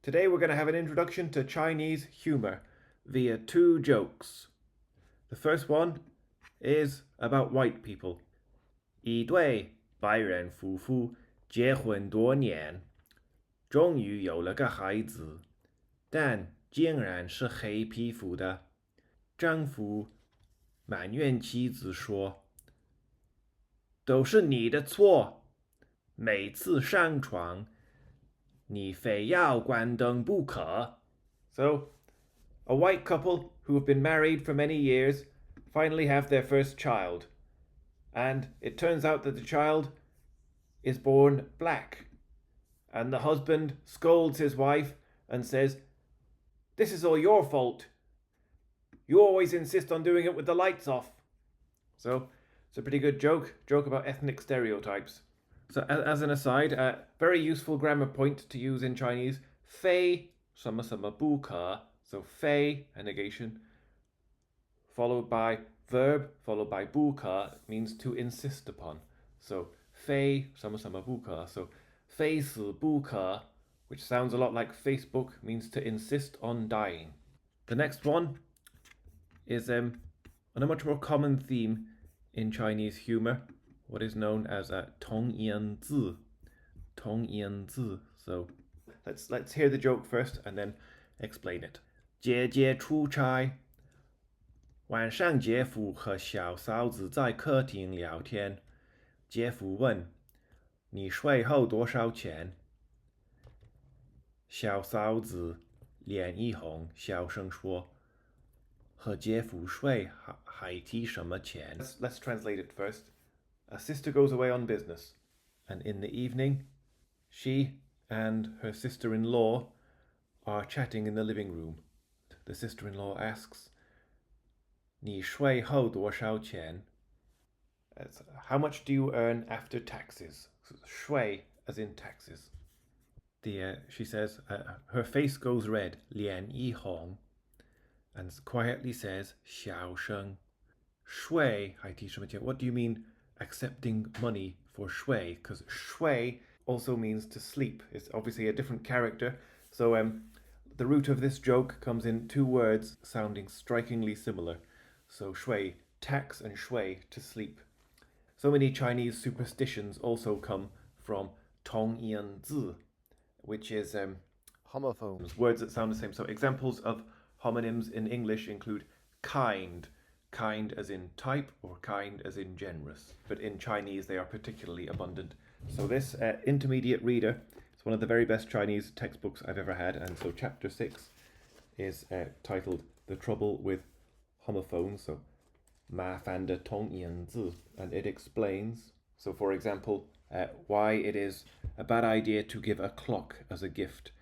Today we're going to have an introduction to Chinese humor via two jokes. The first one is about white people. 一对白人夫妇结婚多年，终于有了个孩子，但竟然是黑皮肤的。丈夫埋怨妻子说：都是你的错，每次上床，你非要关灯不可。So, a white couple who have been married for many years finally have their first child. And it turns out that the child is born black. And the husband scolds his wife and says, "This is all your fault. You always insist on doing it with the lights off." So, it's a pretty good joke about ethnic stereotypes. So, as an aside, a very useful grammar point to use in Chinese, 非什么什么不可. So, 非, a negation, followed by verb, followed by 不可, means to insist upon. So, 非什么什么不可. So, 非死不可, which sounds a lot like Facebook, means to insist on dying. The next one is on a much more common theme in Chinese humor, what is known as 同音字. 同音字. So let's hear the joke first and then explain it. 姐姐出差，晚上姐夫和小嫂子在客厅聊天。姐夫问：你睡后多少钱？小嫂子脸一红，小声说：和姐夫睡还提什么钱？ Let's translate it first. A sister goes away on business, and in the evening, she and her sister-in-law are chatting in the living room. The sister-in-law asks, 你税后多少钱? How much do you earn after taxes? 税 as in taxes. She says, her face goes red, 脸一红, and quietly says, 小声. 税还提什么钱? What do you mean accepting money for 睡? Because 睡 also means to sleep. It's obviously a different character. So the root of this joke comes in two words sounding strikingly similar. So 睡, tax, and 睡, to sleep. So many Chinese superstitions also come from 同音字, which is homophones, words that sound the same. So examples of homonyms in English include kind as in type or kind as in generous. But in Chinese, they are particularly abundant. So this intermediate reader is one of the very best Chinese textbooks I've ever had. And so chapter 6 is titled The Trouble with Homophones. So 麻烦的同音字. And it explains, so for example, why it is a bad idea to give a clock as a gift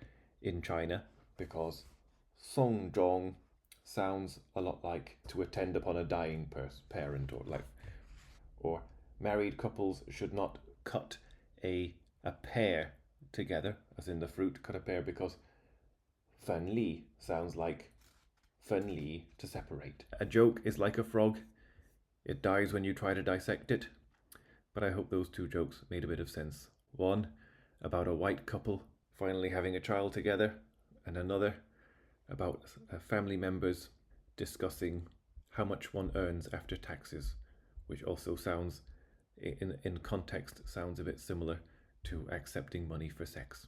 in China, because 送终 sounds a lot like to attend upon a dying parent, or married couples should not cut a pear together, as in the fruit, cut a pear, because 分离 sounds like 分离, to separate. A joke is like a frog. It dies when you try to dissect it. But I hope those two jokes made a bit of sense. One about a white couple finally having a child together, and another about family members discussing how much one earns after taxes, which also sounds, in context, sounds a bit similar to accepting money for sex.